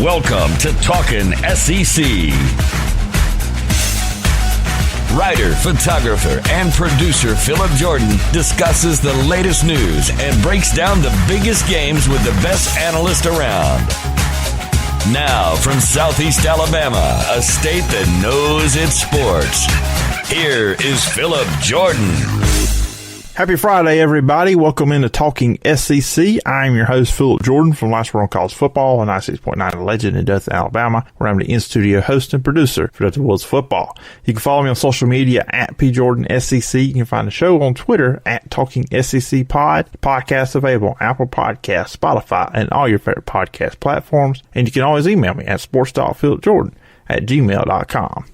Welcome to Talkin' SEC. Writer, photographer, and producer Phillip Jordan discusses the latest news and breaks down the biggest games with the best analyst around. Now, from Southeast Alabama, a state that knows its sports, here is Phillip Jordan. Happy Friday, everybody. Welcome into Talking SEC. I'm your host, Phillip Jordan from Last Word on College Football on 96.9 Legend in Dothan, Alabama, where I'm the in-studio host and producer for Dothan Woods Football. You can follow me on social media at PJordanSEC. You can find the show on Twitter at Talking SEC Pod. The podcast is available on Apple Podcasts, Spotify, and all your favorite podcast platforms. And you can always email me at sports.philipjordan@gmail.com.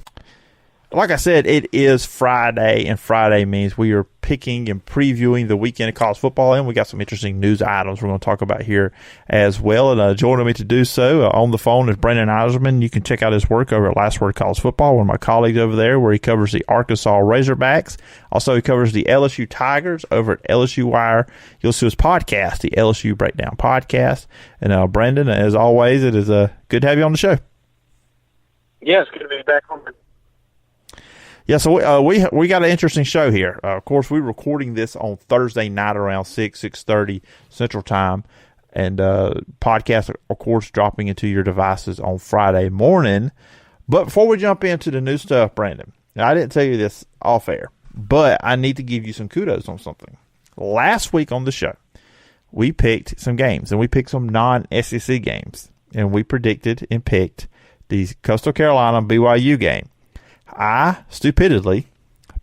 Like I said, it is Friday, and Friday means we are picking and previewing the weekend of college football, and we got some interesting news items we're going to talk about here as well. And joining me to do so on the phone is Brandon Eisenman. You can check out his work over at Last Word College Football, one of my colleagues over there, where he covers the Arkansas Razorbacks. Also, he covers the LSU Tigers over at LSU Wire. You'll see his podcast, the LSU Breakdown Podcast. And Brandon, as always, it is good to have you on the show. Yeah, it's good to be back on the Yeah, so we got an interesting show here. Of course, we're recording this on Thursday night around 6:30 Central Time, and podcast, of course, dropping into your devices on Friday morning. But before we jump into the new stuff, Brandon, I didn't tell you this off air, but I need to give you some kudos on something. Last week on the show, we picked some games, and we picked some non-SEC games, and we predicted and picked the Coastal Carolina BYU game. I stupidly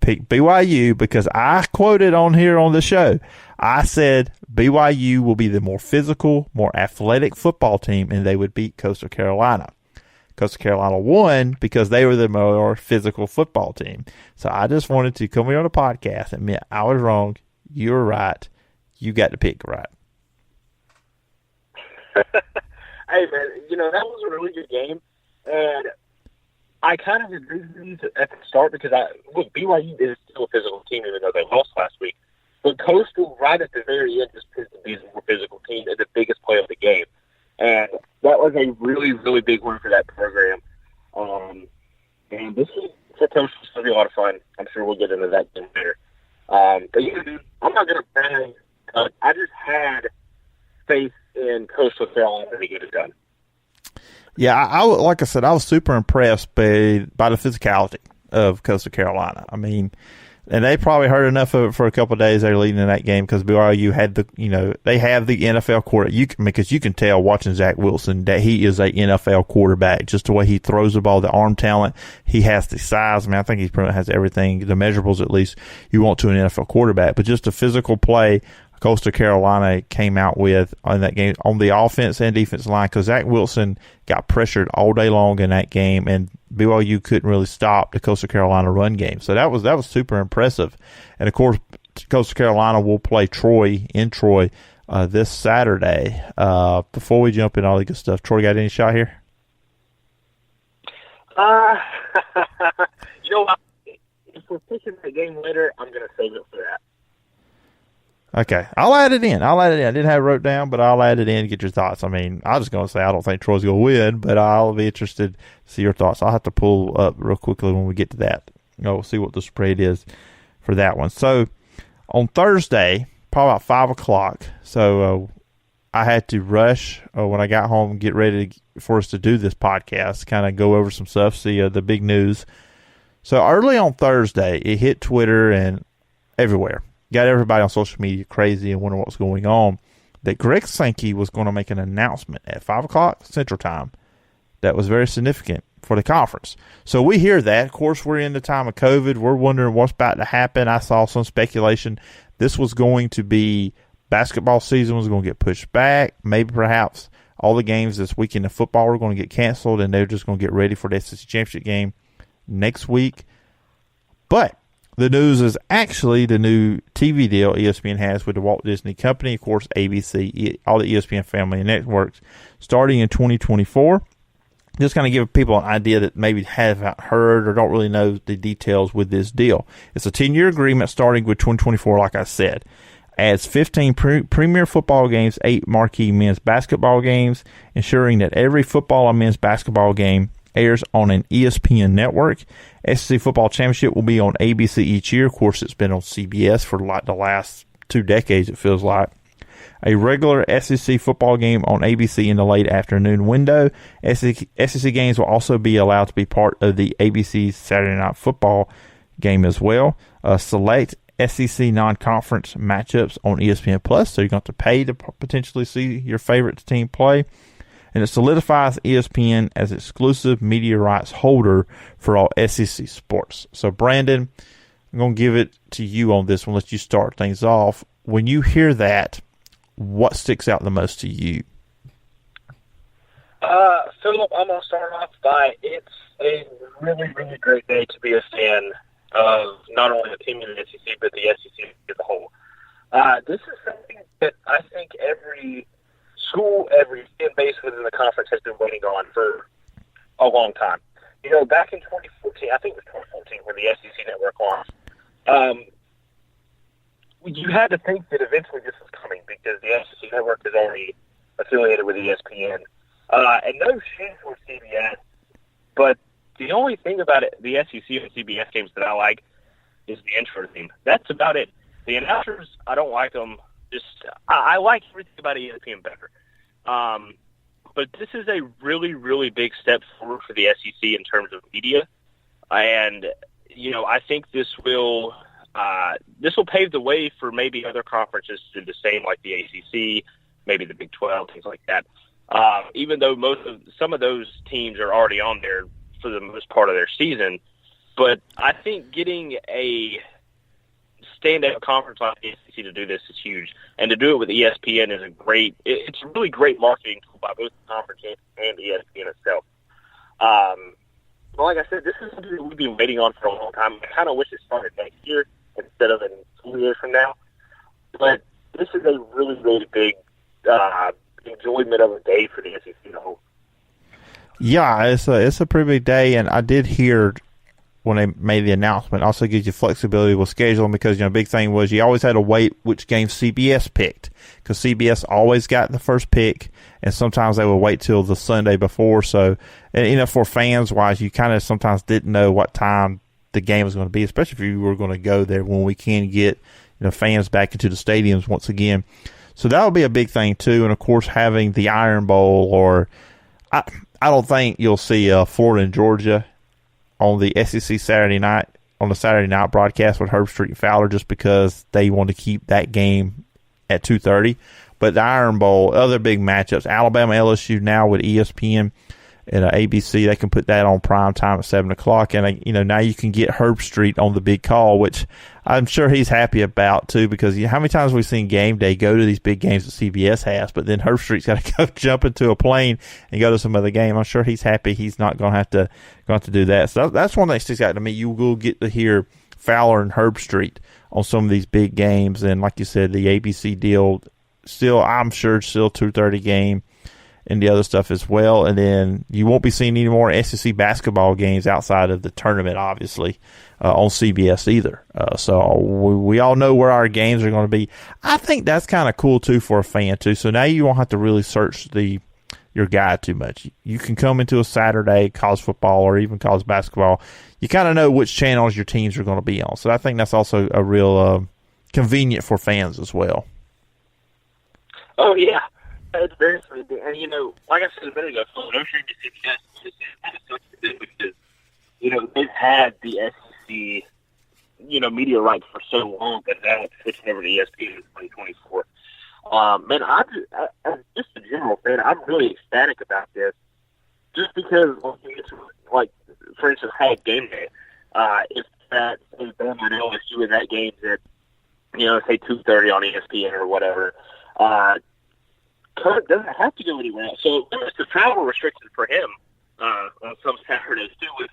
picked BYU because I quoted on here on the show. I said BYU will be the more physical, more athletic football team, and they would beat Coastal Carolina. Coastal Carolina won because they were the more physical football team. So I just wanted to come here on the podcast and admit I was wrong. You were right. You got the pick right. Hey, man, that was a really good game, and I kind of agree with you at the start because BYU is still a physical team even though they lost last week. But Coastal, right at the very end, just proved to be the more physical team and the biggest play of the game. And that was a really, really big win for that program. And this is for Coastal. It's going to be a lot of fun. I'm sure we'll get into that game later. But yeah, dude, I'm not going to brag. I just had faith in Coastal Carolina to get it done. Yeah, like I said, I was super impressed by the physicality of Coastal Carolina. I mean, and they probably heard enough of it for a couple of days they were leading in that game because BYU had they have the NFL quarterback. Because you can tell watching Zach Wilson that he is a NFL quarterback. Just the way he throws the ball, the arm talent, he has the size. I mean, I think he pretty much has everything, the measurables at least you want to an NFL quarterback. But just the physical play Coastal Carolina came out with on that game on the offense and defense line because Zach Wilson got pressured all day long in that game, and BYU couldn't really stop the Coastal Carolina run game. So that was super impressive. And of course, Coastal Carolina will play Troy in Troy this Saturday. Before we jump in all the good stuff, Troy, got any shot here? If we're picking that game later, I'm going to save it for that. Okay, I'll add it in. I didn't have it wrote down, but I'll add it in and get your thoughts. I mean, I was just going to say I don't think Troy's going to win, but I'll be interested to see your thoughts. I'll have to pull up real quickly when we get to that. We'll see what the spread is for that one. So, on Thursday, probably about 5 o'clock, so I had to rush when I got home and get ready for us to do this podcast, kind of go over some stuff, see the big news. So, early on Thursday, it hit Twitter and everywhere. Got everybody on social media crazy and wondering what's going on, that Greg Sankey was going to make an announcement at 5 o'clock Central Time that was very significant for the conference. So we hear that. Of course, we're in the time of COVID. We're wondering what's about to happen. I saw some speculation. This was going to be basketball season was going to get pushed back. Maybe perhaps all the games this weekend of football were going to get canceled, and they're just going to get ready for the SEC Championship game next week. But the news is actually the new TV deal ESPN has with the Walt Disney Company, of course, ABC, all the ESPN family and networks, starting in 2024. Just kind of give people an idea that maybe haven't heard or don't really know the details with this deal. It's a 10-year agreement starting with 2024, like I said. adds 15 premier football games, 8 marquee men's basketball games, ensuring that every football and men's basketball game airs on an ESPN network. SEC Football Championship will be on ABC each year. Of course, it's been on CBS for like the last 2 decades, it feels like. A regular SEC football game on ABC in the late afternoon window. SEC games will also be allowed to be part of the ABC Saturday Night Football game as well. Select SEC non-conference matchups on ESPN Plus, so you're going to have to pay to potentially see your favorite team play. And it solidifies ESPN as exclusive media rights holder for all SEC sports. So, Brandon, I'm going to give it to you on this one. Let you start things off. When you hear that, what sticks out the most to you? Phillip, I'm going to start off by it's a really, really great day to be a fan of not only the team in the SEC, but the SEC as a whole. This is something that I think every school, every fan base within the conference has been waiting on for a long time. You know, back in 2014, I think it was 2014 when the SEC network launched, you had to think that eventually this was coming because the SEC network is already affiliated with ESPN. And no shame for CBS, but the only thing about it, the SEC and CBS games that I like is the intro theme. That's about it. The announcers, I don't like them. I like everything about ESPN better. But this is a really, really big step forward for the SEC in terms of media. And, you know, I think this will pave the way for maybe other conferences to do the same, like the ACC, maybe the Big 12, things like that. Even though some of those teams are already on there for the most part of their season. But I think getting a standout conference like the SEC to do this is huge. And to do it with ESPN is it's a really great marketing tool by both the conference and ESPN itself. But like I said, this is something that we've been waiting on for a long time. I kind of wish it started next year instead of in 2 years from now. But this is a really, really big enjoyment of a day for the SEC as a whole. Yeah, it's a pretty big day, and I did hear when they made the announcement, also gives you flexibility with scheduling because, you know, big thing was you always had to wait which game CBS picked because CBS always got the first pick, and sometimes they would wait till the Sunday before. So, and, you know, for fans-wise, you kind of sometimes didn't know what time the game was going to be, especially if you were going to go there when we can get, you know, fans back into the stadiums once again. So that would be a big thing, too. And, of course, having the Iron Bowl or I don't think you'll see Florida and Georgia on the SEC Saturday night, on the Saturday night broadcast with Herbstreit and Fowler just because they want to keep that game at 2:30. But the Iron Bowl, other big matchups, Alabama, LSU now with ESPN and ABC, they can put that on prime time at 7 o'clock. And, you know, now you can get Herbstreit on the big call, which I'm sure he's happy about, too, because how many times we've seen Game Day go to these big games that CBS has, but then Herbstreit's got to go jump into a plane and go to some other game. I'm sure he's happy he's not going to have to do that. So that's one thing that sticks out to me. You will get to hear Fowler and Herbstreit on some of these big games. And like you said, the ABC deal, I'm sure, still 2:30 game. And the other stuff as well. And then you won't be seeing any more SEC basketball games outside of the tournament, obviously, on CBS either. So we all know where our games are going to be. I think that's kind of cool, too, for a fan, too. So now you won't have to really search your guide too much. You can come into a Saturday, college football or even college basketball. You kind of know which channels your teams are going to be on. So I think that's also a real convenient for fans as well. Oh, yeah. It's very sweet. And, you know, like I said a minute ago, no shame to CBS. It's kind of sucks to do because, you know, they've had the SEC, you know, media rights for so long that now it's switching over to ESPN in 2024. Man, I'm just a general fan. I'm really ecstatic about this just because, like, for instance, had Game Day. If that, say, Bama and LSU in that game's at, you know, say 2:30 on ESPN or whatever, Kirk doesn't have to go anywhere else. So it's the travel restriction for him on some Saturdays, too, which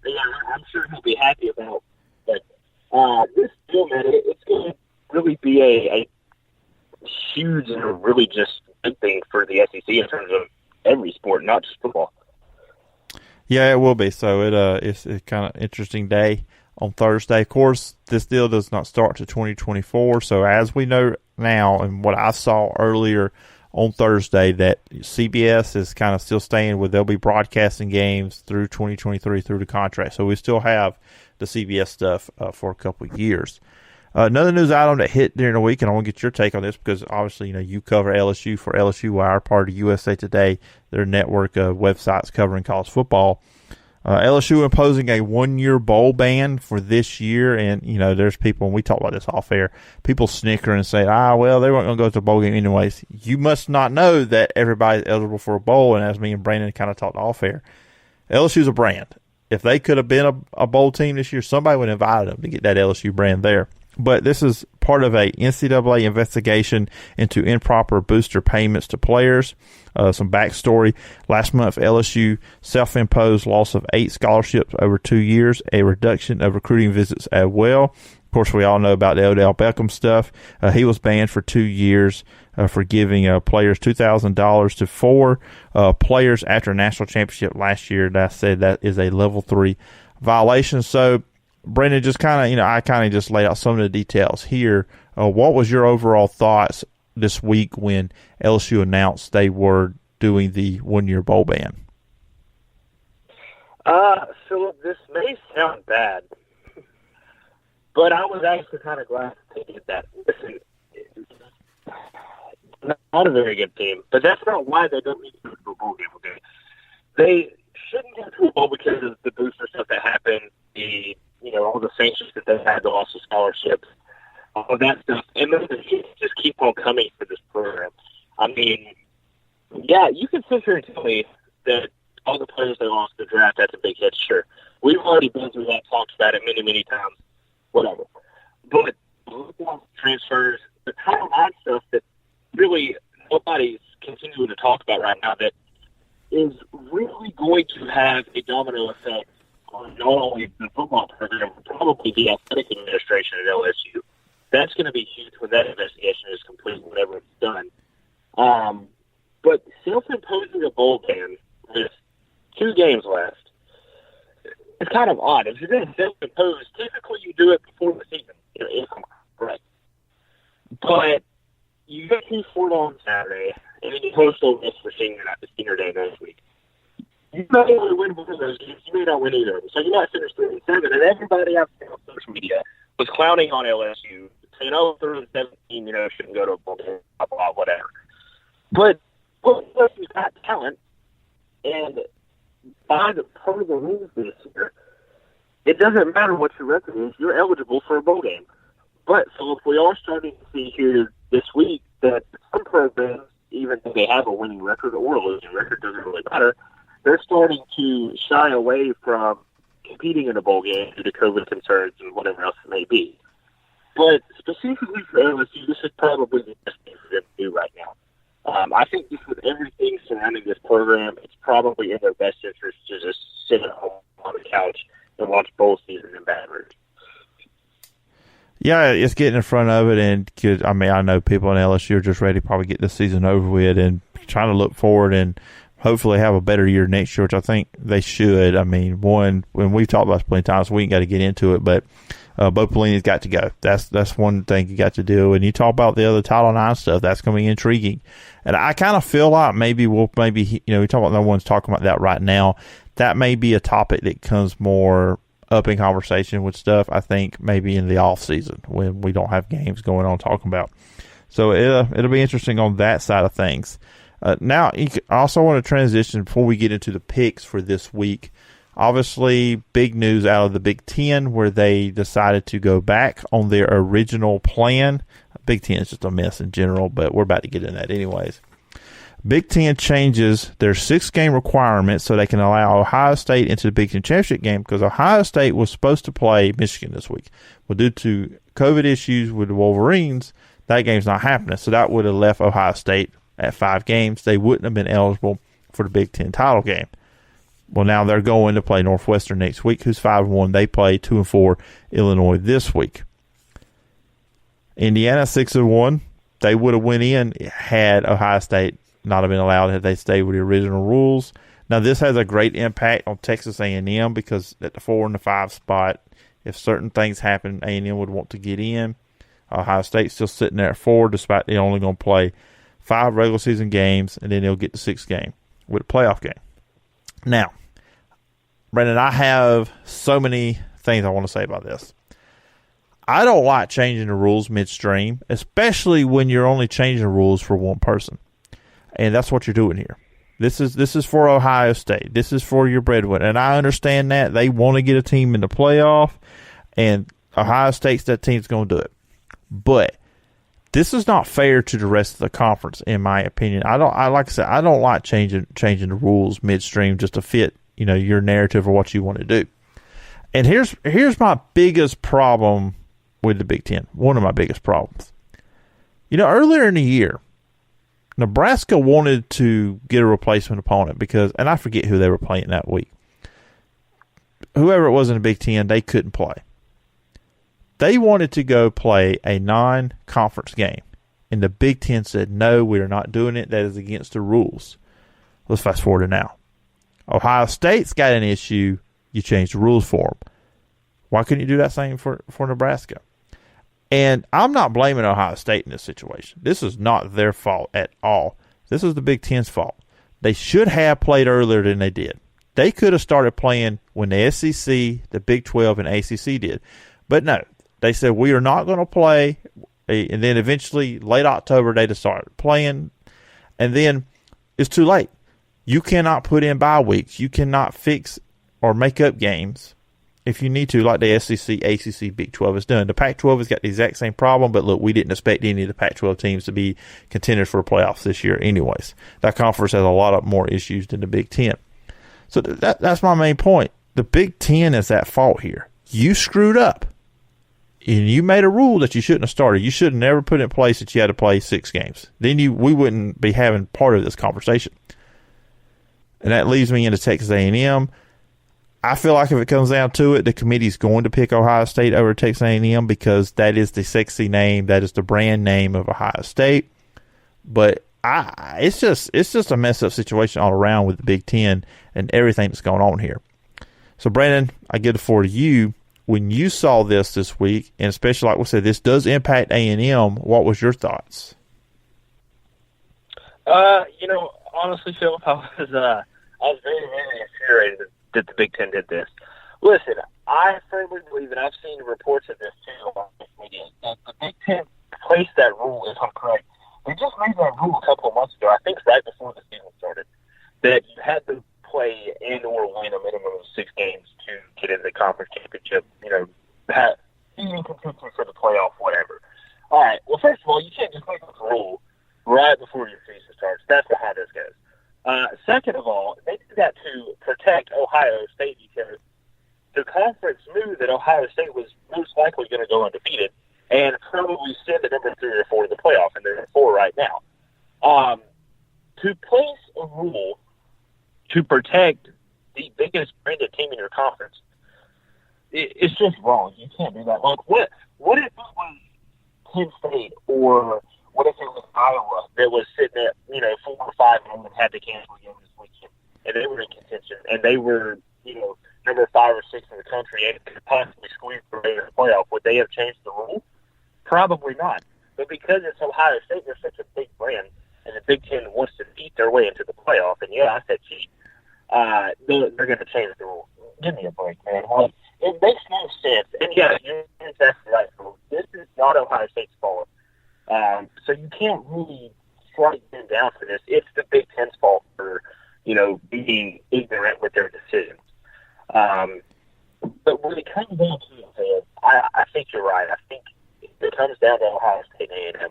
I'm sure he'll be happy about. But this deal, man, it's going to really be a huge and a really just good thing for the SEC in terms of every sport, not just football. Yeah, it will be. So it's a kind of interesting day on Thursday. Of course, this deal does not start to 2024. So as we know, now, and what I saw earlier on Thursday, that CBS is kind of still staying with, they'll be broadcasting games through 2023 through the contract. So we still have the CBS stuff for a couple of years. Another news item that hit during the week, and I want to get your take on this because obviously, you cover LSU for LSU Wire, part of USA Today, their network of websites covering college football. LSU imposing a 1-year bowl ban for this year, and there's people, and we talk about this off air, people snicker and say, well, they weren't going to go to the bowl game anyways. You must not know that everybody's eligible for a bowl, and as me and Brandon kind of talked off air, LSU's a brand. If they could have been a bowl team this year, somebody would have invited them to get that LSU brand there. But this is part of a NCAA investigation into improper booster payments to players. Some backstory. Last month, LSU self-imposed loss of 8 scholarships over 2 years, a reduction of recruiting visits as well. Of course, we all know about the Odell Beckham stuff. He was banned for 2 years for giving players $2,000 to 4 players after a national championship last year. That said, that is a level 3 violation. So, Brandon, just kind of, I kind of just laid out some of the details here. What was your overall thoughts this week when LSU announced they were doing the 1-year bowl ban? Phillip, this may sound bad, but I was actually kind of glad to get that. Listen, not a very good team, but that's not why they don't need to go to a bowl game. Okay, they shouldn't go to a bowl because of the booster stuff that happened, all the sanctions that they had, the loss of scholarships, all of that stuff, and then the hits just keep on coming for this program. I mean, yeah, you can sit here and tell me that all the players they lost in the draft, that's a big hit. Sure, we've already been through that, talked about it many, many times, whatever. But transfers, the kind of odd stuff that really nobody's continuing to talk about right now that is really going to have a domino effect on not only the football program, but probably the athletic administration at LSU. That's going to be huge when that investigation is complete, whenever it's done. But self-imposing a bowl ban with 2 games left, it's kind of odd. If you're going to self-impose, typically you do it before the season, if I'm correct. But you get 2 4 on Saturday, and then you post Ole Miss for senior day next week. You may only win one of those games. You may not win either. So you might finish 3-7, and everybody out there on social media was clowning on LSU, saying, 3-17, shouldn't go to a bowl game, blah, blah, whatever. But LSU's got talent, and by part of the rules this year, it doesn't matter what your record is, you're eligible for a bowl game. But, Phillip, we are starting to see here this week that some programs, even if they have a winning record or a losing record, doesn't really matter, they're starting to shy away from competing in a bowl game due to COVID concerns and whatever else it may be. But specifically for LSU, this is probably the best thing for them to do right now. I think just with everything surrounding this program, it's probably in their best interest to just sit at home on the couch and watch bowl season in Baton Rouge. Yeah, it's getting in front of it, and I know people in LSU are just ready to probably get this season over with and trying to look forward and hopefully have a better year next year, which I think they should. I mean, when we've talked about this plenty of times, we ain't got to get into it, but Bo Pelini's got to go. That's one thing you got to do. And you talk about the other Title IX stuff, that's going to be intriguing. And I kind of feel like we talk about no one's talking about that right now. That may be a topic that comes more up in conversation with stuff, I think, maybe in the off season when we don't have games going on talking about. So it'll be interesting on that side of things. Now, I also want to transition before we get into the picks for this week. Obviously, big news out of the Big Ten where they decided to go back on their original plan. Big Ten is just a mess in general, but we're about to get into that anyways. Big Ten changes their 6-game requirement so they can allow Ohio State into the Big Ten championship game because Ohio State was supposed to play Michigan this week. Well, due to COVID issues with the Wolverines, that game's not happening. So that would have left Ohio State at 5 games. They wouldn't have been eligible for the Big Ten title game. Well, now they're going to play Northwestern next week, who's 5-1. They play 2-4 Illinois this week. Indiana 6-1. They would have went in had Ohio State not have been allowed had they stayed with the original rules. Now, this has a great impact on Texas A&M because at the 4 and the 5 spot, if certain things happen, A&M would want to get in. Ohio State's still sitting there at 4, despite they're only going to play 5 regular season games, and then they'll get the 6th game with a playoff game. Now, Brandon, I have so many things I want to say about this. I don't like changing the rules midstream, especially when you're only changing the rules for one person. And that's what you're doing here. This is for Ohio State. This is for your breadwinner. And I understand that. They want to get a team in the playoff, and Ohio State's that team's going to do it. But this is not fair to the rest of the conference, in my opinion. Like I said, I don't like changing the rules midstream just to fit, your narrative or what you want to do. And here's my biggest problem with the Big Ten. One of my biggest problems. Earlier in the year, Nebraska wanted to get a replacement opponent because, and I forget who they were playing that week. Whoever it was in the Big Ten, they couldn't play. They wanted to go play a non-conference game. And the Big Ten said, no, we are not doing it. That is against the rules. Let's fast forward to now. Ohio State's got an issue. You change the rules for them. Why couldn't you do that same for Nebraska? And I'm not blaming Ohio State in this situation. This is not their fault at all. This is the Big Ten's fault. They should have played earlier than they did. They could have started playing when the SEC, the Big 12, and ACC did. But no, they said, we are not going to play. And then eventually, late October, they just started playing. And then it's too late. You cannot put in bye weeks. You cannot fix or make up games if you need to, like the SEC, ACC, Big 12 has done. The Pac-12 has got the exact same problem, but look, we didn't expect any of the Pac-12 teams to be contenders for the playoffs this year anyways. That conference has a lot of more issues than the Big Ten. So that's my main point. The Big Ten is at fault here. You screwed up, and you made a rule that you shouldn't have started. You should have never put in place that you had to play 6 games. Then we wouldn't be having part of this conversation. And that leads me into Texas A&M. I feel like if it comes down to it, the committee's going to pick Ohio State over Texas A&M because that is the sexy name, that is the brand name of Ohio State. But it's just a messed up situation all around with the Big Ten and everything that's going on here. So, Brandon, I give the floor to you. When you saw this week, and especially like we said, this does impact A&M, what was your thoughts? Honestly, Phillip, I was very, very infuriated that the Big Ten did this. Listen, I firmly believe, and I've seen reports of this too on media, that the Big Ten placed that rule, if I'm correct. They just made that rule a couple of months ago, I think right before the season started, that you had to play and or win a minimum of 6 games to get into the conference championship, even contention for the playoff, whatever. All right, well, first of all, you can't just make this rule right before your season starts. That's not how this goes. Second of all, they did that to protect Ohio State because the conference knew that Ohio State was most likely going to go undefeated and probably send the number 3 or 4 to the playoff, and they're at 4 right now. To place a rule to protect the biggest branded team in your conference, it's just wrong. You can't do that. Like, what if it was Penn State or what if it was Iowa that was sitting at 4 or 5 and had to cancel again this weekend, and they were in contention, and they were number 5 or 6 in the country and could possibly squeeze their way in the playoff? Would they have changed the rule? Probably not. But because it's Ohio State, they're such a big brand, and the Big Ten wants to beat their way into the playoff, and I said cheat. They're going to change the rule. Give me a break, man. Like, it makes no sense. And you're exactly right. This is not Ohio State's fault. So you can't really strike them down for this. It's the Big Ten's fault for, being ignorant with their decisions. But when it comes down to it, I think you're right. I think if it comes down to Ohio State and A&M,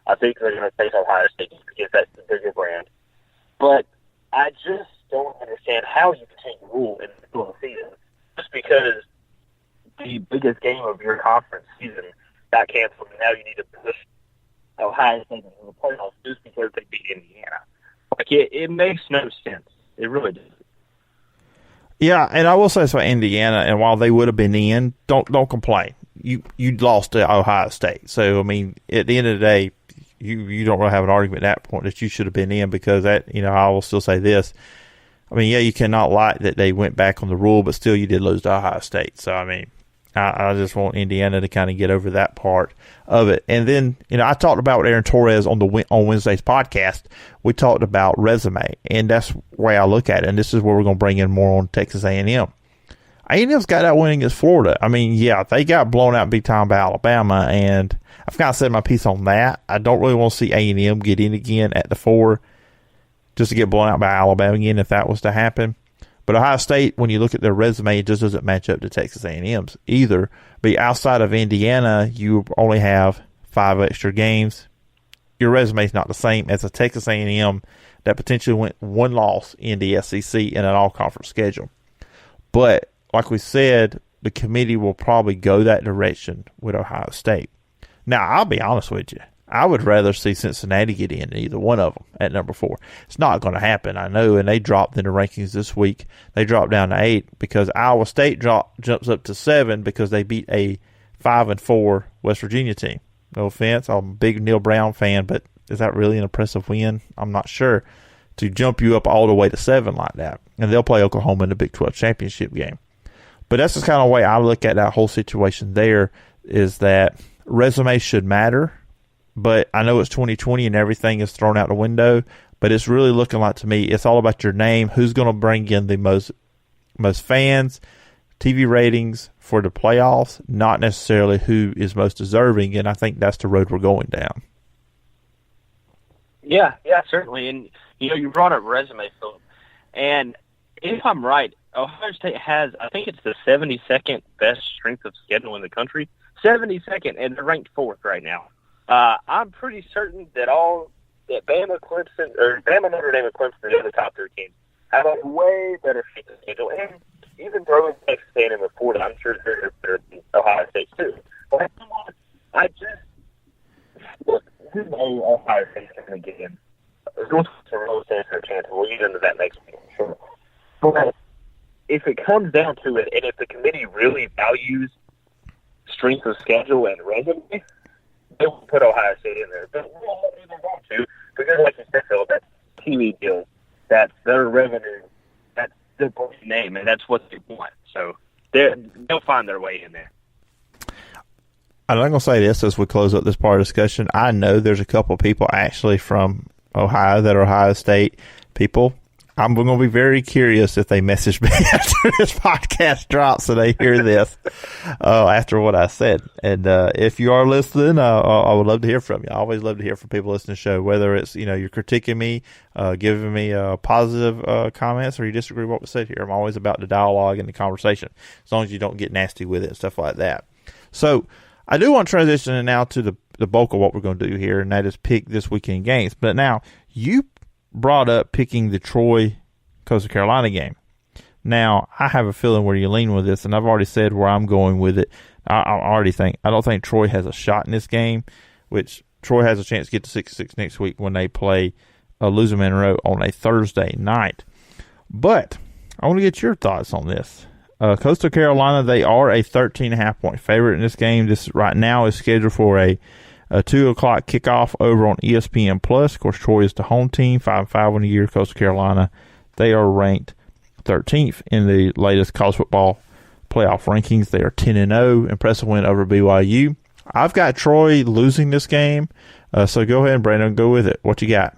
I think they're going to face Ohio State just because that's the bigger brand. But I just don't understand how you can change the rule in the middle of the season just because the biggest game of your conference season got canceled, and now you need to push Ohio State into the playoffs just because they beat Indiana. Like, it makes no sense. It really does. Yeah, and I will say this about Indiana, and while they would have been in, don't complain. You lost to Ohio State. So, I mean, at the end of the day, you don't really have an argument at that point that you should have been in because that, I will still say this. I mean, yeah, you cannot lie that they went back on the rule, but still you did lose to Ohio State. So, I mean, I just want Indiana to kind of get over that part of it. And then, I talked about with Aaron Torres on Wednesday's podcast. We talked about resume, and that's the way I look at it. And this is where we're going to bring in more on Texas A&M. A&M's got that win against Florida. I mean, yeah, they got blown out big time by Alabama, and I've kind of said my piece on that. I don't really want to see A&M get in again at the 4 just to get blown out by Alabama again if that was to happen. But Ohio State, when you look at their resume, it just doesn't match up to Texas A&M's either. But outside of Indiana, you only have 5 extra games. Your resume is not the same as a Texas A&M that potentially went 1 loss in the SEC in an all-conference schedule. But like we said, the committee will probably go that direction with Ohio State. Now, I'll be honest with you. I would rather see Cincinnati get in than either one of them at number 4. It's not going to happen, I know, and they dropped in the rankings this week. They dropped down to 8 because Iowa State jumps up to 7 because they beat a 5-4 West Virginia team. No offense, I'm a big Neil Brown fan, but is that really an impressive win? I'm not sure. To jump you up all the way to 7 like that. And they'll play Oklahoma in the Big 12 championship game. But that's the kind of way I look at that whole situation there, is that resume should matter. But I know it's 2020 and everything is thrown out the window, but it's really looking like, to me, it's all about your name, who's going to bring in the most fans, TV ratings for the playoffs, not necessarily who is most deserving, and I think that's the road we're going down. Yeah, certainly. And, you brought up resume, Phillip. And if I'm right, Ohio State has, I think it's the 72nd best strength of schedule in the country. 72nd, and they're ranked 4th right now. I'm pretty certain that Bama, Clemson, or Bama, Notre Dame, and Clemson, the other top 3 teams, have a way better strength of schedule. And even throwing Texas A&M and Florida, I'm sure they're better than Ohio State too. But I just look, who knows Ohio State's going to get in? North Carolina stands for a chance. We'll get into that next week, I'm sure. But if it comes down to it, and if the committee really values strength of schedule and resume, they will put Ohio State in there. But we don't even want to, because like you said, Phil, that's TV deals, that's their revenue, that's their name, and that's what they want. So they'll find their way in there. I'm not going to say this as we close up this part of the discussion. I know there's a couple of people actually from Ohio that are Ohio State people. I'm going to be very curious if they message me after this podcast drops so they hear this after what I said. And if you are listening, I would love to hear from you. I always love to hear from people listening to the show, whether it's, you're critiquing me, giving me positive comments, or you disagree with what was said here. I'm always about the dialogue and the conversation, as long as you don't get nasty with it and stuff like that. So I do want to transition now to the bulk of what we're going to do here, and that is pick this weekend games. But now, you brought up picking the Troy Coastal Carolina game. Now, I have a feeling where you lean with this, and I've already said where I'm going with it. I don't think Troy has a shot in this game, which Troy has a chance to get to 6-6 next week when they play Losing Monroe on a Thursday night. But I want to get your thoughts on this. Coastal Carolina, they are a 13.5-point favorite in this game. This right now is scheduled for a 2 o'clock kickoff over on ESPN+. Of course, Troy is the home team, 5-5 in the year. Coastal Carolina, they are ranked 13th in the latest college football playoff rankings. They are 10-0, impressive win over BYU. I've got Troy losing this game, so go ahead, Brandon, go with it. What you got?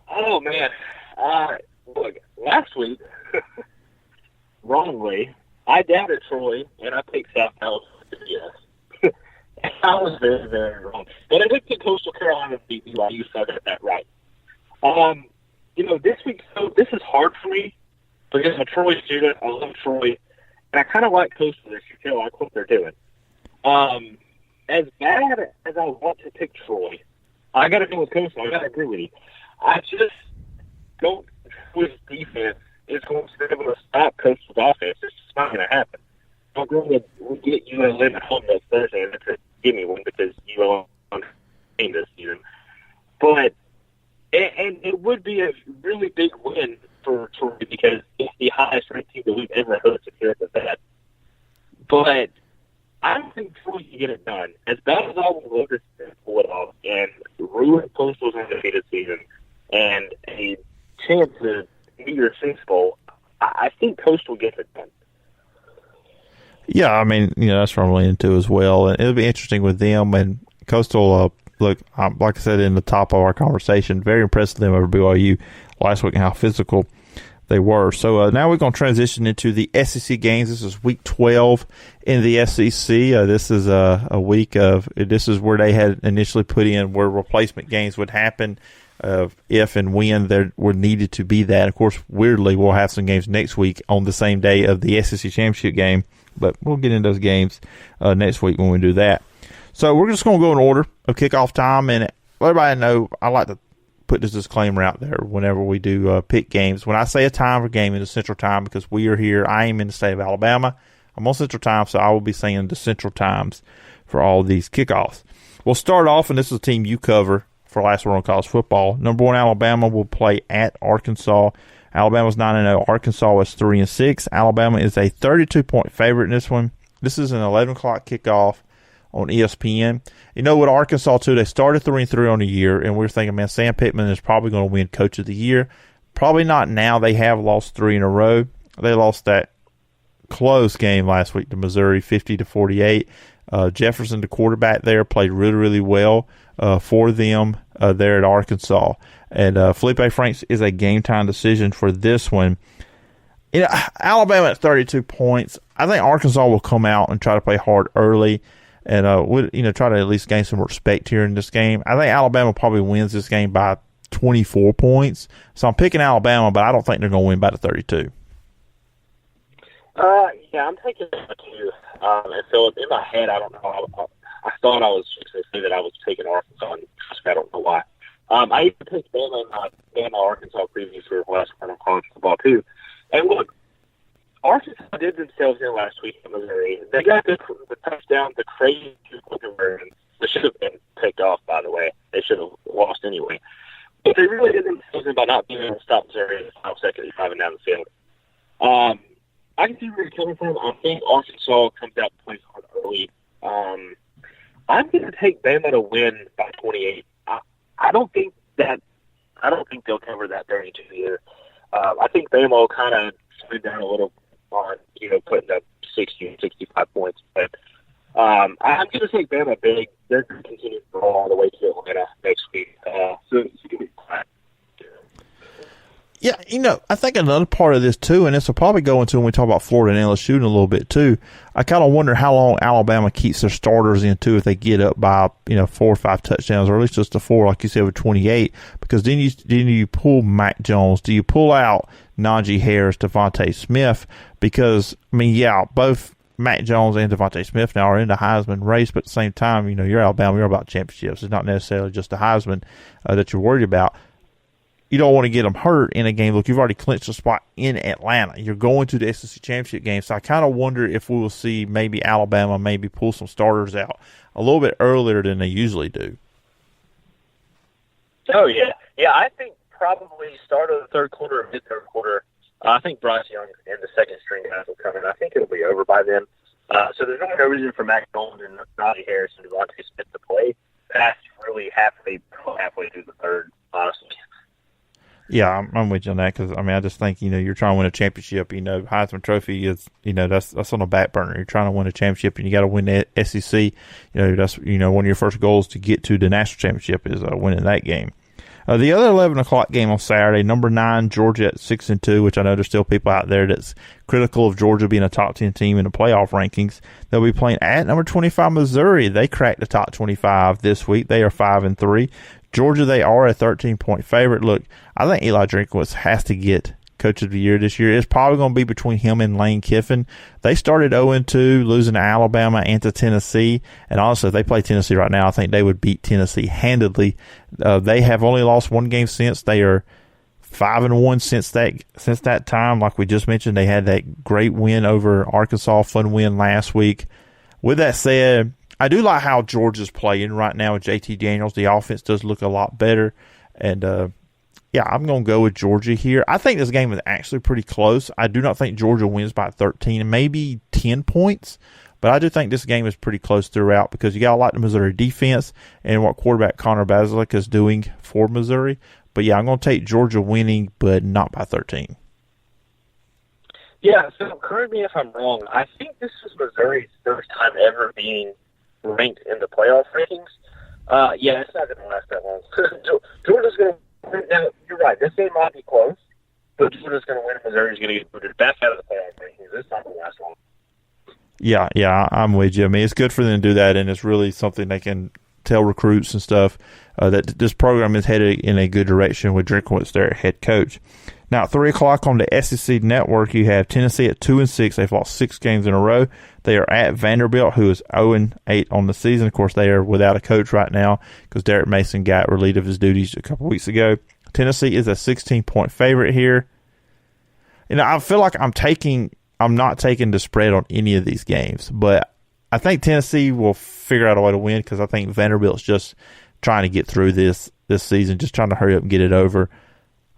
Oh, man. Look, last week, wrongly, I doubted Troy, and I picked South Carolina. Yes. I was very, very wrong. But I picked the Coastal Carolina to beat BYU, so I got that right. This week, so this is hard for me because I'm a Troy student. I love Troy, and I kind of like Coastal this year. I like what they're doing. As bad as I want to pick Troy, I got to go with Coastal. I got to agree with you. I just don't with defense is going to be able to stop Coastal's offense. It's just not going to happen. I'm going to get ULM at home next Thursday, and that's a gimme one because ULM game this season. But and it would be a really big win for Troy because it's the highest ranked team that we've ever hosted here at the Vet. But I don't think Troy can get it done. As bad as I would love to pull it off and ruin Coastal's undefeated season and a chance to meet your Six Bowl, I think Coastal gets it done. Yeah, I mean, that's what I'm leaning to as well. And it'll be interesting with them. And Coastal, look, like I said in the top of our conversation, very impressed with them over BYU last week and how physical they were. So now we're going to transition into the SEC games. This is week 12 in the SEC. This is a week of – this is where they had initially put in where replacement games would happen if and when there were needed to be that. Of course, weirdly, we'll have some games next week on the same day of the SEC Championship game, but we'll get into those games next week when we do that. So we're just going to go in order of kickoff time, and let everybody know I like to put this disclaimer out there whenever we do pick games. When I say a time for game, it's Central Time because we are here. I am in the state of Alabama. I'm on Central Time, so I will be saying the Central Times for all these kickoffs. We'll start off, and this is a team you cover for last one on college football. Number 1, Alabama will play at Arkansas. Alabama's 9-0. Arkansas is 3-6. Alabama is a 32-point favorite in this one. This is an 11 o'clock kickoff on ESPN. With Arkansas, too, they started 3-3 on the year, and we're thinking, man, Sam Pittman is probably going to win Coach of the Year. Probably not now. They have lost 3 in a row. They lost that close game last week to Missouri, 50-48. Jefferson, the quarterback there, played really, really well for them there at Arkansas. And Phillip Franks is a game-time decision for this one. Alabama at 32 points. I think Arkansas will come out and try to play hard early and try to at least gain some respect here in this game. I think Alabama probably wins this game by 24 points. So I'm picking Alabama, but I don't think they're going to win by the 32. Yeah, I'm taking that too. And Phillip, in my head, I don't know. I thought I was going to say that I was taking Arkansas, and I don't know why. I even picked Bama in my Arkansas preview for last one on college football too. And look, Arkansas did themselves in last week in Missouri. They got the touchdown, the crazy two-point conversion. They should have been picked off, by the way. They should have lost anyway. But they really did themselves in by not being able to stop Missouri in the final second driving down the field. I can see where you're coming from. I think Arkansas comes out and plays hard early. I'm going to take Bama to win by 28. I don't think they'll cover that 32 either. I think Bama will kind of slow down a little on, putting up 60, 65 points. But I'm going to take Bama big. They're going to continue to roll all the way to Atlanta next week. So it's going to be fine. Yeah, I think another part of this, too, and this will probably go into when we talk about Florida and LSU in a little bit, too. I kind of wonder how long Alabama keeps their starters in, too, if they get up by, 4 or 5 touchdowns, or at least just a 4, like you said, with 28. Because then you pull Mac Jones. Do you pull out Najee Harris, Devontae Smith? Because, both Mac Jones and Devontae Smith now are in the Heisman race, but at the same time, you're Alabama, you're about championships. It's not necessarily just the Heisman that you're worried about. You don't want to get them hurt in a game. Look, you've already clinched a spot in Atlanta. You're going to the SEC Championship game. So I kind of wonder if we will see maybe Alabama maybe pull some starters out a little bit earlier than they usually do. Oh, yeah. Yeah, I think probably start of the third quarter or mid-third quarter. I think Bryce Young and the second-string guys will come in. I think it'll be over by then. So there's no reason for Mac Jones and Najee Harris and Devontae Smith to play. That's really halfway through the third, honestly. Yeah, I'm with you on that because, I just think, you're trying to win a championship. Heisman Trophy is, that's on the back burner. You're trying to win a championship and you got to win the SEC. That's, one of your first goals to get to the national championship is winning that game. The other 11 o'clock game on Saturday, number 9, Georgia at 6-2, which I know there's still people out there that's critical of Georgia being a top 10 team in the playoff rankings. They'll be playing at number 25, Missouri. They cracked the top 25 this week. They are 5-3. Georgia, they are a 13-point favorite. Look, I think Eli Drinkwitz has to get Coach of the Year this year. It's probably going to be between him and Lane Kiffin. They started 0-2, losing to Alabama and to Tennessee. And honestly, if they play Tennessee right now, I think they would beat Tennessee handedly. They have only lost one game since. They are 5-1 since that time. Like we just mentioned, they had that great win over Arkansas, fun win last week. With that said, I do like how Georgia's playing right now with JT Daniels. The offense does look a lot better. And, I'm going to go with Georgia here. I think this game is actually pretty close. I do not think Georgia wins by 13 and maybe 10 points. But I do think this game is pretty close throughout because you got to like the Missouri defense and what quarterback Connor Bazelak is doing for Missouri. But, I'm going to take Georgia winning, but not by 13. Yeah, so correct me if I'm wrong. I think this is Missouri's first time ever being ranked in the playoff rankings. Yeah, it's not going to last that long. Georgia's going to win. Now, you're right. This game might be close, but Georgia's going to win. Missouri's going to get booted back out of the playoff rankings. It's not going to last long. Yeah, I'm with you. I mean, it's good for them to do that, and it's really something they can tell recruits and stuff that this program is headed in a good direction with Drinkwitz, their head coach. Now, at 3 o'clock on the SEC Network, you have Tennessee at 2-6. They've lost 6 games in a row. They are at Vanderbilt, who is 0-8 on the season. Of course, they are without a coach right now because Derek Mason got relieved of his duties a couple weeks ago. Tennessee is a 16-point favorite here. You know, I feel like I'm not taking the spread on any of these games, but I think Tennessee will figure out a way to win because I think Vanderbilt's just trying to get through this season, just trying to hurry up and get it over.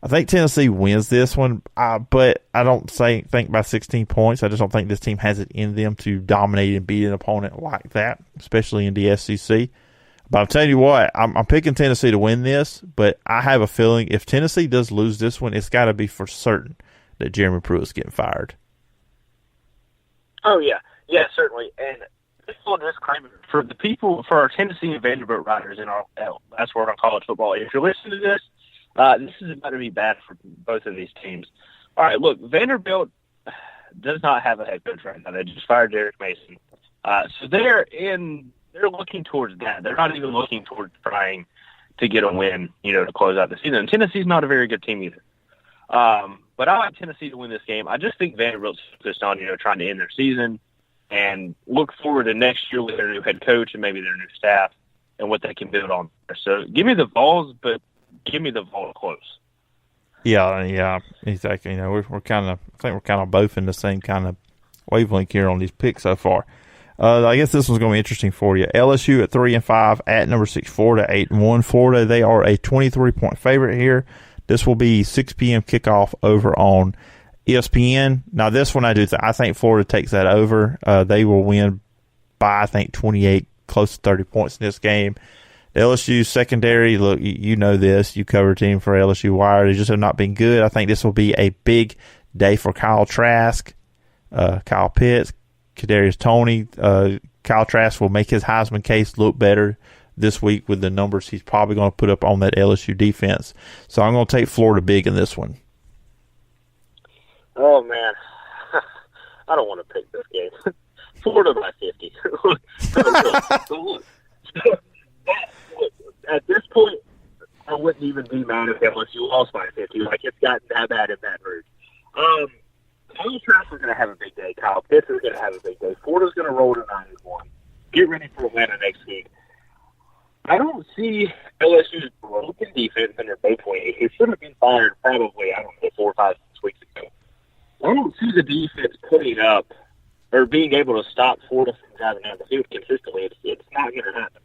I think Tennessee wins this one, but I don't think by 16 points. I just don't think this team has it in them to dominate and beat an opponent like that, especially in the SEC. But I'm telling you what, I'm picking Tennessee to win this, but I have a feeling if Tennessee does lose this one, it's got to be for certain that Jeremy Pruitt's getting fired. Oh, yeah. Yeah, certainly. And this little disclaimer for our Tennessee and Vanderbilt riders in our last word on college football. If you're listening to this is about to be bad for both of these teams. All right, look, Vanderbilt does not have a head coach right now. They just fired Derek Mason. So they're looking towards that. They're not even looking towards trying to get a win, to close out the season. And Tennessee's not a very good team either. But I like Tennessee to win this game. I just think Vanderbilt's focused on, trying to end their season and look forward to next year with their new head coach and maybe their new staff and what they can build on. So give me the Vols, but give me the Vols close. Yeah, exactly. We're kind of, I think we're kind of both in the same kind of wavelength here on these picks so far. I guess this one's going to be interesting for you. LSU at 3-5 at number 6 Florida 8-1. Florida, they are a 23-point favorite here. This will be 6 p.m. kickoff over on ESPN. Now, this one I think Florida takes that over. They will win by, I think, 28, close to 30 points in this game. The LSU secondary, look, you know this. You cover a team for LSU Wire. They just have not been good. I think this will be a big day for Kyle Trask, Kyle Pitts, Kadarius Toney. Kyle Trask will make his Heisman case look better this week with the numbers he's probably going to put up on that LSU defense. So I'm going to take Florida big in this one. Oh, man. I don't want to pick this game. Florida by 50. Look, at this point, I wouldn't even be mad if LSU lost by 50. Like, it's gotten that bad in Baton Rouge. Kyle Trask is going to have a big day. Kyle Pitts is going to have a big day. Florida's going to roll to 9-1. Get ready for Atlanta next week. I don't see LSU's broken defense in their both ways. He should have been fired probably, 4 or 5, 6 weeks ago. I don't see the defense putting up or being able to stop Florida from driving down the field consistently. It's not going to happen.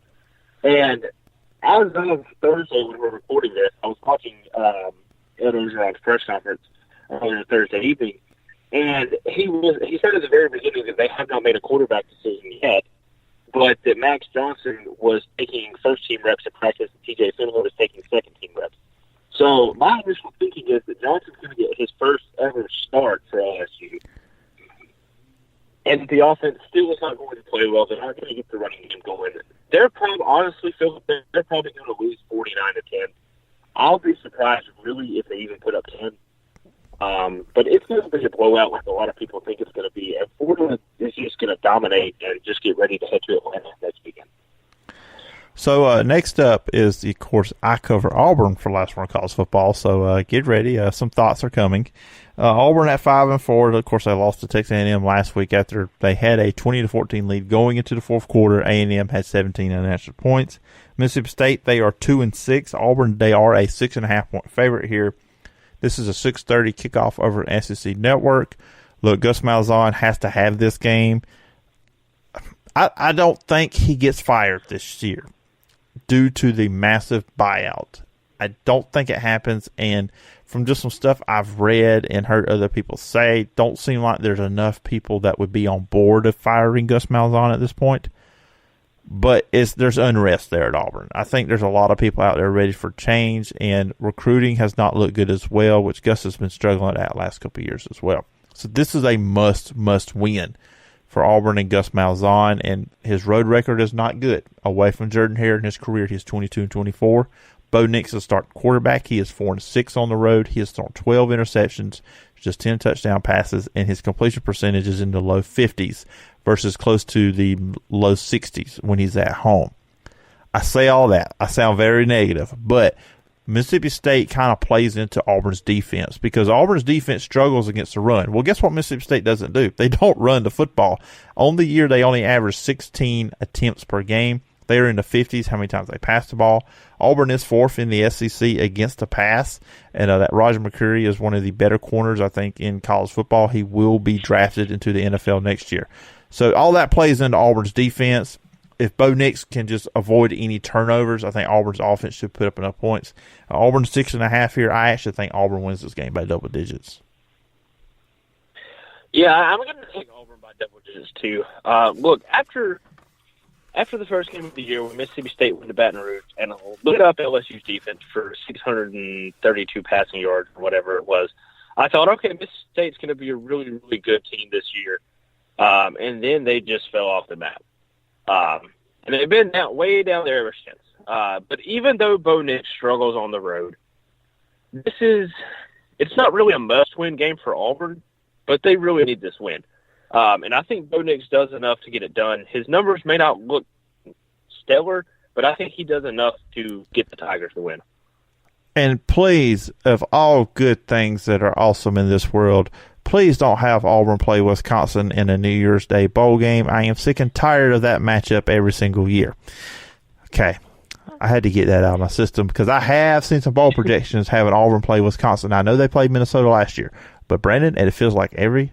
And as of Thursday when we're recording this, I was watching Ed Orgeron's press conference earlier Thursday evening, and he said at the very beginning that they have not made a quarterback decision yet, but that Max Johnson was taking first-team reps at practice and T.J. Finley was taking second-team reps. So my initial thinking is that Johnson's going to get his first ever start for LSU. And the offense still is not going to play well. They're not going to get the running game going. They're probably, honestly, Phillip, they're probably going to lose 49-10. I'll be surprised, really, if they even put up 10. But it's going to be a blowout like a lot of people think it's going to be. And Florida is just going to dominate and just get ready to head to Atlanta next weekend. So next up is, of course, I cover Auburn for last one college football. So get ready. Some thoughts are coming. Auburn at 5-4. Of course, they lost to Texas A&M last week after they had a 20-14 lead going into the fourth quarter. A&M had 17 unanswered points. Mississippi State, they are 2-6. Auburn, they are a 6.5-point favorite here. This is a 6:30 kickoff over an SEC Network. Look, Gus Malzahn has to have this game. I don't think he gets fired this year due to the massive buyout. I don't think it happens, and from just some stuff I've read and heard other people say, don't seem like there's enough people that would be on board of firing Gus Malzahn at this point. But there's unrest there at Auburn. I think there's a lot of people out there ready for change, and recruiting has not looked good as well, which Gus has been struggling at last couple of years as well. So this is a must win for Auburn and Gus Malzahn, and his road record is not good. Away from Jordan Hare in his career, he's 22-24. Bo Nix is starting quarterback. He is 4-6 on the road. He has thrown 12 interceptions, just 10 touchdown passes, and his completion percentage is in the low 50s versus close to the low 60s when he's at home. I say all that. I sound very negative, but Mississippi State kind of plays into Auburn's defense because Auburn's defense struggles against the run. Well, guess what Mississippi State doesn't do? They don't run the football. On the year, they only average 16 attempts per game. They are in the 50s how many times they pass the ball. Auburn is fourth in the SEC against the pass, and that Roger McCreary is one of the better corners, I think, in college football. He will be drafted into the NFL next year. So all that plays into Auburn's defense. If Bo Nix can just avoid any turnovers, I think Auburn's offense should put up enough points. Auburn's 6.5 here. I actually think Auburn wins this game by double digits. Yeah, I'm going to take Auburn by double digits too. Look, after the first game of the year when Mississippi State went to Baton Rouge and lit up LSU's defense for 632 passing yards or whatever it was, I thought, okay, Mississippi State's going to be a really, really good team this year. And then they just fell off the map. And they've been way down there ever since. But even though Bo Nix struggles on the road, it's not really a must-win game for Auburn, but they really need this win. And I think Bo Nix does enough to get it done. His numbers may not look stellar, but I think he does enough to get the Tigers to win. And please, of all good things that are awesome in this world, please don't have Auburn play Wisconsin in a New Year's Day bowl game. I am sick and tired of that matchup every single year. Okay. I had to get that out of my system because I have seen some bowl projections having Auburn play Wisconsin. I know they played Minnesota last year, but Brandon, and it feels like every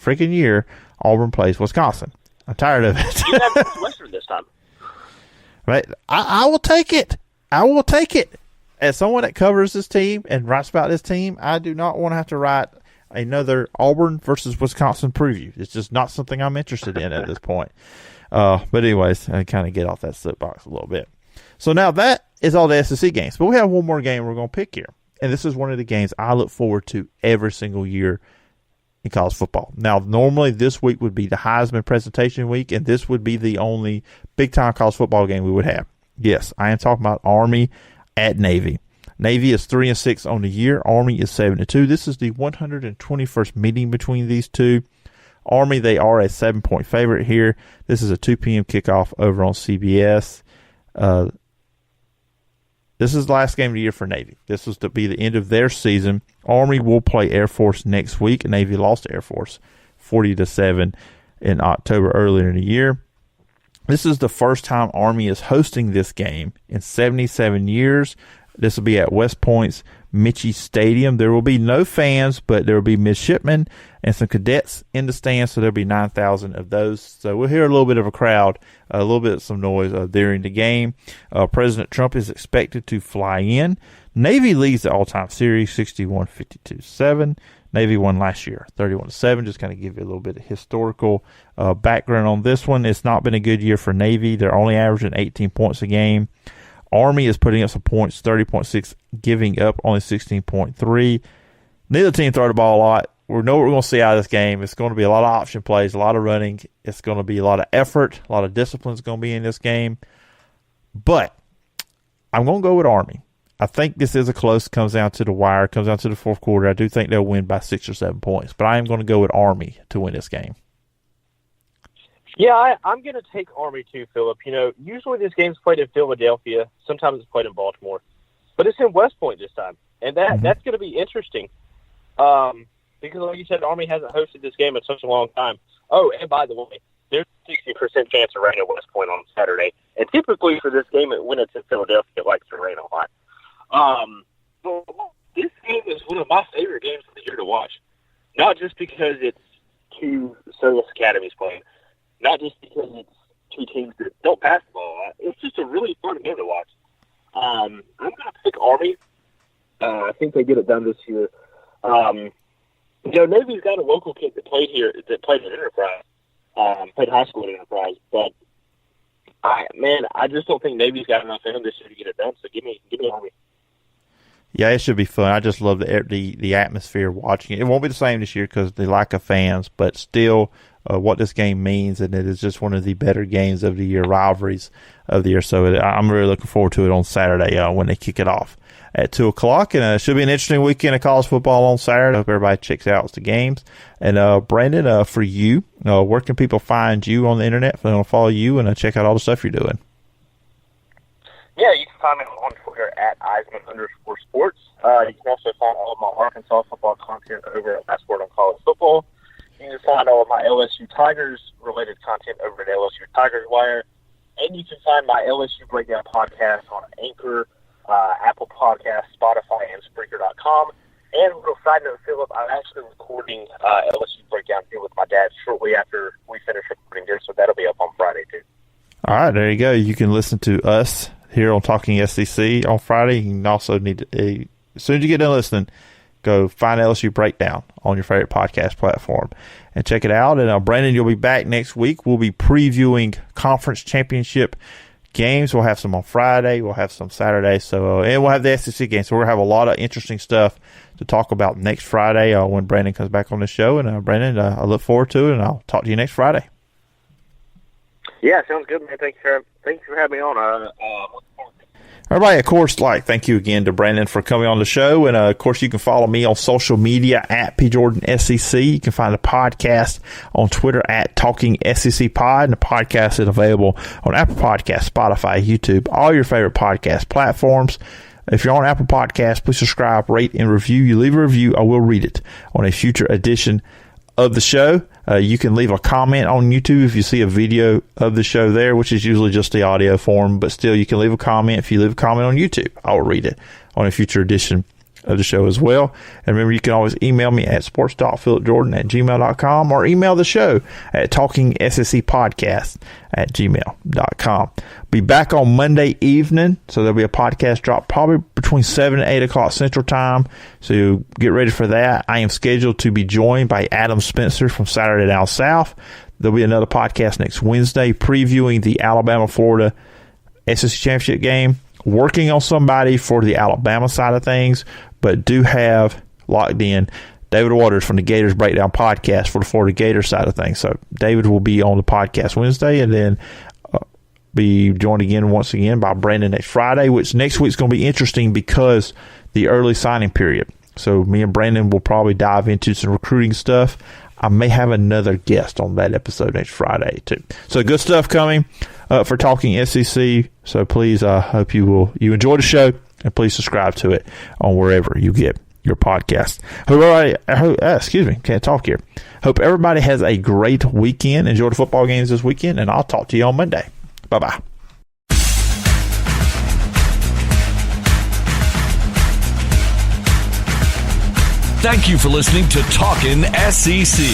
freaking year Auburn plays Wisconsin. I'm tired of it. You have Northwestern this time. Right? I will take it. I will take it. As someone that covers this team and writes about this team, I do not want to have to write another Auburn versus Wisconsin preview. It's just not something I'm interested in at this point. But anyways, I kind of get off that soapbox a little bit. So now that is all the SEC games. But we have one more game we're going to pick here. And this is one of the games I look forward to every single year in college football. Now, normally this week would be the Heisman presentation week, and this would be the only big-time college football game we would have. Yes, I am talking about Army at Navy. Navy is 3-6 on the year. Army is 7-2. This is the 121st meeting between these two. Army, they are a 7-point favorite here. This is a 2 p.m. kickoff over on CBS. This is the last game of the year for Navy. This was to be the end of their season. Army will play Air Force next week. Navy lost to Air Force 40-7 in October earlier in the year. This is the first time Army is hosting this game in 77 years. This will be at West Point's Mitchie Stadium. There will be no fans, but there will be midshipmen and some cadets in the stands, so there will be 9,000 of those. So we'll hear a little bit of a crowd, a little bit of some noise during the game. President Trump is expected to fly in. Navy leads the all-time series 61-52-7. Navy won last year 31-7. Just kind of give you a little bit of historical background on this one. It's not been a good year for Navy. They're only averaging 18 points a game. Army is putting up some points, 30.6, giving up only 16.3. Neither team throw the ball a lot. We know what we're going to see out of this game. It's going to be a lot of option plays, a lot of running. It's going to be a lot of effort, a lot of discipline is going to be in this game. But I'm going to go with Army. I think this is a close, comes down to the wire, comes down to the fourth quarter. I do think they'll win by 6 or 7 points, but I am going to go with Army to win this game. Yeah, I'm going to take Army too, Phillip. You know, usually this game's played in Philadelphia. Sometimes it's played in Baltimore. But it's in West Point this time. And that's going to be interesting. Because, like you said, Army hasn't hosted this game in such a long time. Oh, and by the way, there's a 60% chance of rain at West Point on Saturday. And typically for this game, when it's in Philadelphia, it likes to rain a lot. But this game is one of my favorite games of the year to watch. Not just because it's two service academies playing. Not just because it's two teams that don't pass the ball a lot. It's just a really fun game to watch. I'm going to pick Army. I think they get it done this year. You know, Navy's got a local kid that played here, that played at Enterprise, played high school at Enterprise. But, I just don't think Navy's got enough in them this year to get it done. So give me Army. Yeah, it should be fun. I just love the atmosphere watching it. It won't be the same this year because the lack of fans, but still what this game means, and it is just one of the better games of the year, rivalries of the year. So I'm really looking forward to it on Saturday when they kick it off at 2 o'clock. And it should be an interesting weekend of college football on Saturday. I hope everybody checks out the games. And Brandon, for you, where can people find you on the internet if they want to follow you and check out all the stuff you're doing? Yeah, you can find me on Twitter at Eisman_sports. You can also find all of my Arkansas football content over at Last Word on College Football. You can find all of my LSU Tigers-related content over at LSU Tigers Wire. And you can find my LSU Breakdown podcast on Anchor, Apple Podcasts, Spotify, and Spreaker.com. And a little side note, Phillip, I'm actually recording LSU Breakdown here with my dad shortly after we finish recording here, so that'll be up on Friday, too. All right, there you go. You can listen to us here on Talking SEC on Friday. You can also as soon as you get done listening, go find LSU Breakdown on your favorite podcast platform and check it out. And Brandon, you'll be back next week. We'll be previewing conference championship games. We'll have some on Friday. We'll have some Saturday. So and we'll have the SEC games. So we'll have a lot of interesting stuff to talk about next Friday when Brandon comes back on the show. And Brandon, I look forward to it, and I'll talk to you next Friday. Yeah, sounds good, man. Thanks for having me on. Everybody, of course, thank you again to Brandon for coming on the show. And, of course, you can follow me on social media at PJordanSEC. You can find the podcast on Twitter at Talking SEC Pod. And the podcast is available on Apple Podcasts, Spotify, YouTube, all your favorite podcast platforms. If you're on Apple Podcasts, please subscribe, rate, and review. You leave a review, I will read it on a future edition of the show. You can leave a comment on YouTube if you see a video of the show there, which is usually just the audio form, but still you can leave a comment. If you leave a comment on YouTube, I'll read it on a future edition of the show as well. And remember, you can always email me at sports.philipjordan@gmail.com or email the show at talkingsecpodcast@gmail.com. Be back on Monday evening, so there'll be a podcast drop probably between 7 and 8 o'clock Central Time, so get ready for that. I am scheduled to be joined by Adam Spencer from Saturday Down South. There'll be another podcast next Wednesday previewing the Alabama-Florida SEC Championship game. Working on somebody for the Alabama side of things, but do have locked in David Waters from the Gators Breakdown podcast for the Florida Gators side of things. So David will be on the podcast Wednesday, and then be joined once again by Brandon next Friday, which next week's going to be interesting because the early signing period. So me and Brandon will probably dive into some recruiting stuff. I may have another guest on that episode next Friday too. So good stuff coming for Talking SEC. So please, hope you enjoy the show, and please subscribe to it on wherever you get your podcast. Can't talk here. Hope everybody has a great weekend. Enjoy the football games this weekend, and I'll talk to you on Monday. Bye-bye. Thank you for listening to Talkin' SEC.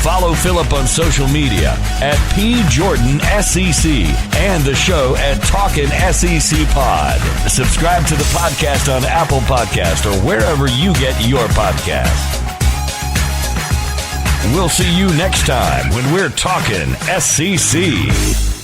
Follow Phillip on social media at PJordanSEC and the show at Talkin' SEC Pod. Subscribe to the podcast on Apple Podcast or wherever you get your podcast. We'll see you next time when we're talking SEC.